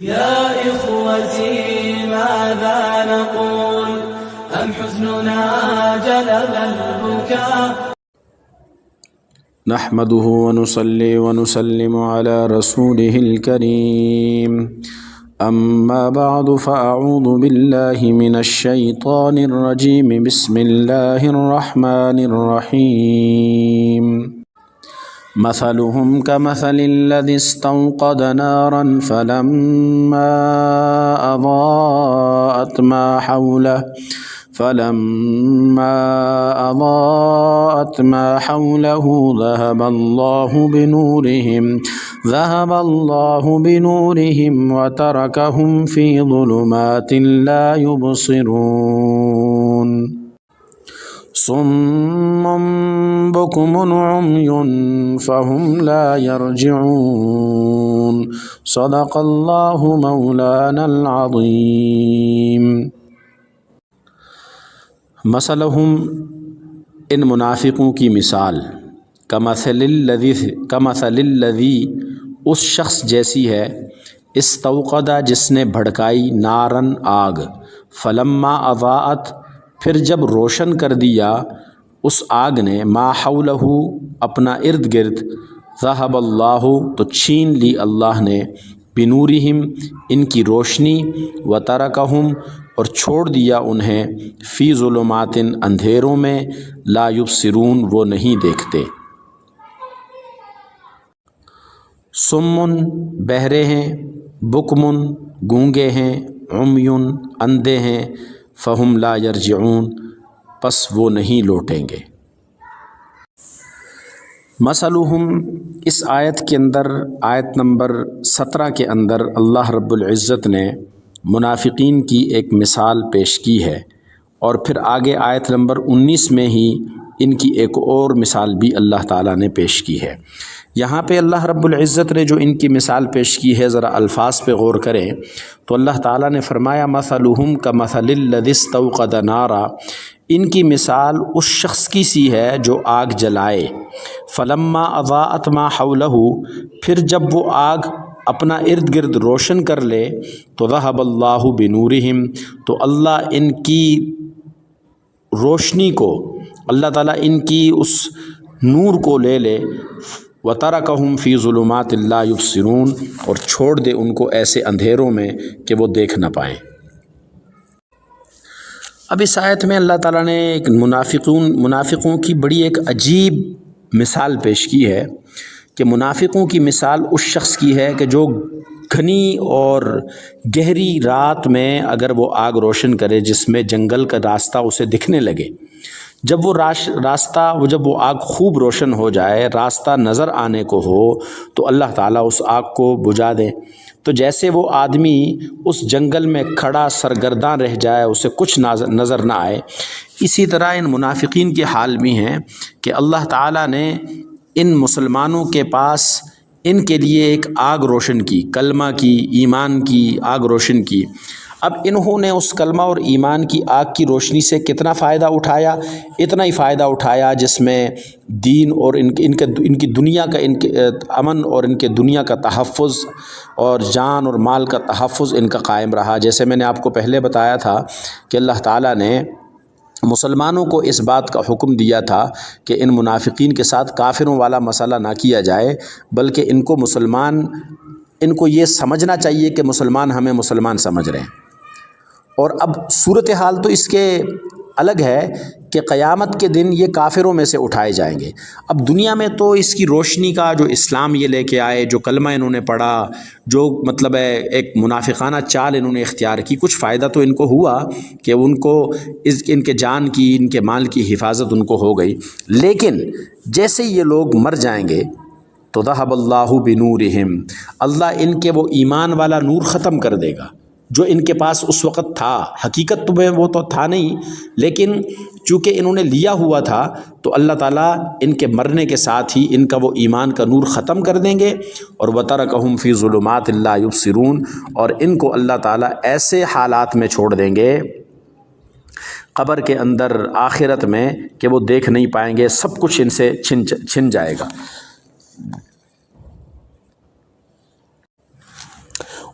يا إخوتي ماذا نقول أم حزننا جلب البكاء نحمده ونصلي ونسلم على رسوله الكريم أما بعد فأعوذ بالله من الشيطان الرجيم بسم الله الرحمن الرحيم مثلهم كمثل الذي استوقد نارا فلما أضاءت ما حوله ذهب الله بنورهم وتركهم في ظلمات لا يبصرون صم بكم عمي فهم لا يرجعون صدق الله مولانا العظیم۔ مثلہم، ان منافقوں کی مثال، کمثل الذی اس شخص جیسی ہے، استوقد جس نے بھڑکائی، نارن آگ، فلما اضاءت پھر جب روشن کر دیا اس آگ نے، ما حولہ اپنا ارد گرد، ذہب اللہ تو چھین لی اللہ نے، بنورہم ان کی روشنی، وترکہم اور چھوڑ دیا انہیں، فی ظلمات اندھیروں میں، لا یبصرون وہ نہیں دیکھتے۔ سمن بہرے ہیں، بکمن گونگے ہیں، عمیٌ اندھے ہیں، فہم لا یرجعون پس وہ نہیں لوٹیں گے۔ مثلہم، اس آیت کے اندر، آیت نمبر 17 کے اندر اللہ رب العزت نے منافقین کی ایک مثال پیش کی ہے، اور پھر آگے آیت نمبر 19 میں ہی ان کی ایک اور مثال بھی اللہ تعالیٰ نے پیش کی ہے۔ یہاں پہ اللہ رب العزت نے جو ان کی مثال پیش کی ہے، ذرا الفاظ پہ غور کریں تو اللہ تعالیٰ نے فرمایا مثلہم کمثل الذی استوقد نارا، ان کی مثال اس شخص کی سی ہے جو آگ جلائے، فلما اضاءت ما حولہ پھر جب وہ آگ اپنا ارد گرد روشن کر لے، تو ذہب اللہ بنورہم تو اللہ ان کی روشنی کو، اللہ تعالیٰ ان کی اس نور کو لے لے، وترکہم فی ظلمات لا یبصرون اور چھوڑ دے ان کو ایسے اندھیروں میں کہ وہ دیکھ نہ پائیں۔ اب اس آیت میں اللہ تعالیٰ نے ایک منافقوں کی بڑی ایک عجیب مثال پیش کی ہے کہ منافقوں کی مثال اس شخص کی ہے کہ جو گھنی اور گہری رات میں اگر وہ آگ روشن کرے جس میں جنگل کا راستہ اسے دکھنے لگے، جب وہ جب وہ آگ خوب روشن ہو جائے، راستہ نظر آنے کو ہو تو اللہ تعالیٰ اس آگ کو بجھا دے، تو جیسے وہ آدمی اس جنگل میں کھڑا سرگرداں رہ جائے، اسے کچھ نظر نہ آئے، اسی طرح ان منافقین کے حال بھی ہیں کہ اللہ تعالیٰ نے ان مسلمانوں کے پاس ان کے لیے ایک آگ روشن کی، کلمہ کی، ایمان کی آگ روشن کی۔ اب انہوں نے اس کلمہ اور ایمان کی آگ کی روشنی سے کتنا فائدہ اٹھایا؟ اتنا ہی فائدہ اٹھایا جس میں دین اور ان کی دنیا کا، ان کے امن اور ان کے دنیا کا تحفظ اور جان اور مال کا تحفظ ان کا قائم رہا۔ جیسے میں نے آپ کو پہلے بتایا تھا کہ اللہ تعالیٰ نے مسلمانوں کو اس بات کا حکم دیا تھا کہ ان منافقین کے ساتھ کافروں والا مسئلہ نہ کیا جائے، بلکہ ان کو یہ سمجھنا چاہیے کہ مسلمان ہمیں مسلمان سمجھ رہے ہیں۔ اور اب صورتحال تو اس کے الگ ہے کہ قیامت کے دن یہ کافروں میں سے اٹھائے جائیں گے۔ اب دنیا میں تو اس کی روشنی کا جو اسلام یہ لے کے آئے، جو کلمہ انہوں نے پڑھا، جو مطلب ہے ایک منافقانہ چال انہوں نے اختیار کی، کچھ فائدہ تو ان کو ہوا کہ ان کو ان کے جان کی، ان کے مال کی حفاظت ان کو ہو گئی، لیکن جیسے یہ لوگ مر جائیں گے تو ذہب اللہ بنورہم، اللہ ان کے وہ ایمان والا نور ختم کر دے گا جو ان کے پاس اس وقت تھا۔ حقیقت تو میں وہ تو تھا نہیں، لیکن چونکہ انہوں نے لیا ہوا تھا تو اللہ تعالیٰ ان کے مرنے کے ساتھ ہی ان کا وہ ایمان کا نور ختم کر دیں گے، اور وَتَرَكَهُمْ فِي ظُلُمَاتٍ لَا يُبْصِرُونَ، اور ان کو اللہ تعالیٰ ایسے حالات میں چھوڑ دیں گے قبر کے اندر، آخرت میں، کہ وہ دیکھ نہیں پائیں گے، سب کچھ ان سے چھن جائے گا۔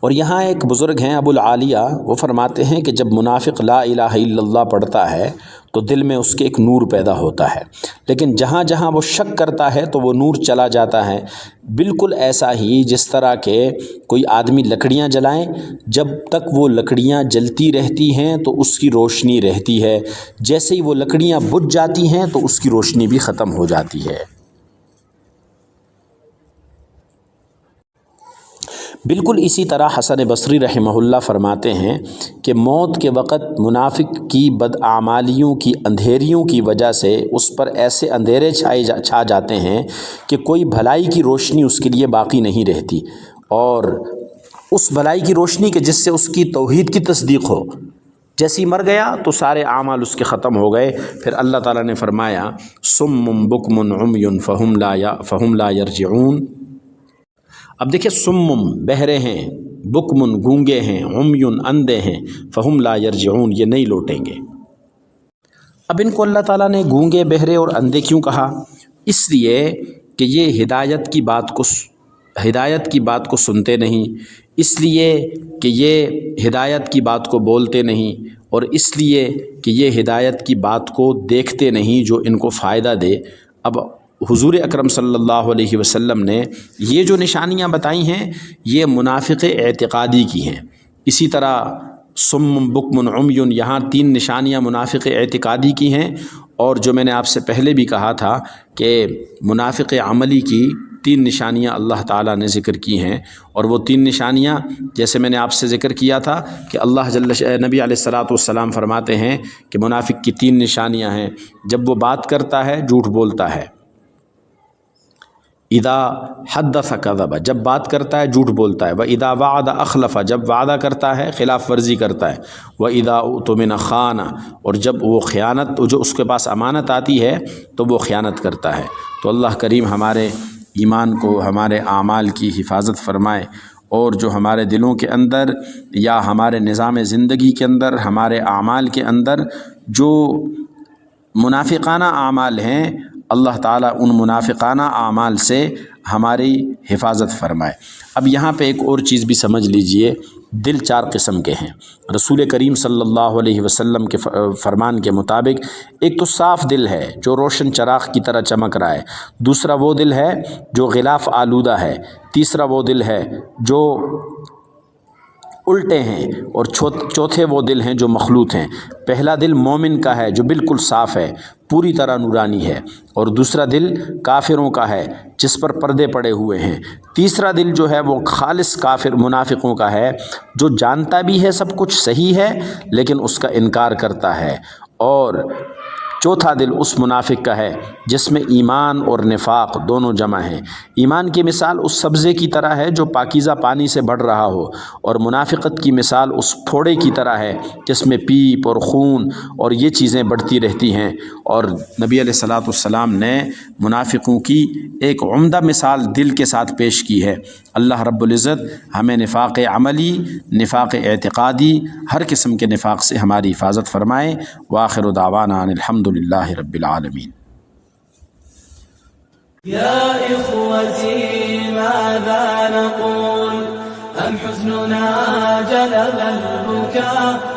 اور یہاں ایک بزرگ ہیں ابو العالیہ، وہ فرماتے ہیں کہ جب منافق لا الہ الا اللہ پڑھتا ہے تو دل میں اس کے ایک نور پیدا ہوتا ہے، لیکن جہاں جہاں وہ شک کرتا ہے تو وہ نور چلا جاتا ہے۔ بالکل ایسا ہی جس طرح کہ کوئی آدمی لکڑیاں جلائیں، جب تک وہ لکڑیاں جلتی رہتی ہیں تو اس کی روشنی رہتی ہے، جیسے ہی وہ لکڑیاں بجھ جاتی ہیں تو اس کی روشنی بھی ختم ہو جاتی ہے۔ بالکل اسی طرح حسن بصری رحمہ اللہ فرماتے ہیں کہ موت کے وقت منافق کی بدعمالیوں کی اندھیریوں کی وجہ سے اس پر ایسے اندھیرے چھا جاتے ہیں کہ کوئی بھلائی کی روشنی اس کے لیے باقی نہیں رہتی، اور اس بھلائی کی روشنی کہ جس سے اس کی توحید کی تصدیق ہو، جیسے ہی مر گیا تو سارے اعمال اس کے ختم ہو گئے۔ پھر اللہ تعالیٰ نے فرمایا صم بکم عمی فہم لا یرجعون۔ اب دیکھیں سمم بہرے ہیں، بکمن گونگے ہیں، عمیٌ اندھے ہیں، فہم لا یرجعون یہ نہیں لوٹیں گے۔ اب ان کو اللہ تعالیٰ نے گونگے، بہرے اور اندھے کیوں کہا؟ اس لیے کہ یہ ہدایت کی بات کو سنتے نہیں، اس لیے کہ یہ ہدایت کی بات کو بولتے نہیں، اور اس لیے کہ یہ ہدایت کی بات کو دیکھتے نہیں جو ان کو فائدہ دے۔ اب حضور اکرم صلی اللہ علیہ وسلم نے یہ جو نشانیاں بتائی ہیں یہ منافق اعتقادی کی ہیں۔ اسی طرح صم بکم عمی، یہاں 3 نشانیاں منافق اعتقادی کی ہیں، اور جو میں نے آپ سے پہلے بھی کہا تھا کہ منافق عملی کی 3 نشانیاں اللہ تعالیٰ نے ذکر کی ہیں، اور وہ 3 نشانیاں جیسے میں نے آپ سے ذکر کیا تھا کہ نبی علیہ الصلاۃ والسلام فرماتے ہیں کہ منافق کی 3 نشانیاں ہیں۔ جب وہ بات کرتا ہے جھوٹ بولتا ہے، اذا حدث کذب، جب بات کرتا ہے جھوٹ بولتا ہے، واذا وعد اخلف، جب وعدہ کرتا ہے خلاف ورزی کرتا ہے، واذا اؤتمن خان، اور جب وہ خیانت جو اس کے پاس امانت آتی ہے تو وہ خیانت کرتا ہے۔ تو اللہ کریم ہمارے ایمان کو، ہمارے اعمال کی حفاظت فرمائے، اور جو ہمارے دلوں کے اندر یا ہمارے نظام زندگی کے اندر، ہمارے اعمال کے اندر جو منافقانہ اعمال ہیں، اللہ تعالیٰ ان منافقانہ اعمال سے ہماری حفاظت فرمائے۔ اب یہاں پہ ایک اور چیز بھی سمجھ لیجئے، دل 4 قسم کے ہیں۔ رسول کریم صلی اللہ علیہ وسلم کے فرمان کے مطابق ایک تو صاف دل ہے جو روشن چراغ کی طرح چمک رہا ہے، دوسرا وہ دل ہے جو غلاف آلودہ ہے، تیسرا وہ دل ہے جو الٹے ہیں، اور چوتھے وہ دل ہیں جو مخلوط ہیں۔ پہلا دل مومن کا ہے جو بالکل صاف ہے، پوری طرح نورانی ہے، اور دوسرا دل کافروں کا ہے جس پر پردے پڑے ہوئے ہیں، تیسرا دل جو ہے وہ خالص کافر منافقوں کا ہے جو جانتا بھی ہے سب کچھ صحیح ہے لیکن اس کا انکار کرتا ہے، اور چوتھا دل اس منافق کا ہے جس میں ایمان اور نفاق دونوں جمع ہیں۔ ایمان کی مثال اس سبزے کی طرح ہے جو پاکیزہ پانی سے بڑھ رہا ہو، اور منافقت کی مثال اس پھوڑے کی طرح ہے جس میں پیپ اور خون اور یہ چیزیں بڑھتی رہتی ہیں۔ اور نبی علیہ الصلاۃ والسلام نے منافقوں کی ایک عمدہ مثال دل کے ساتھ پیش کی ہے۔ اللہ رب العزت ہمیں نفاق عملی، نفاق اعتقادی، ہر قسم کے نفاق سے ہماری حفاظت فرمائے۔ وآخر دعوانا ان الحمد للہ رب العالمین۔ يا إخوتي ماذا نقول أم حزننا جلب البكاء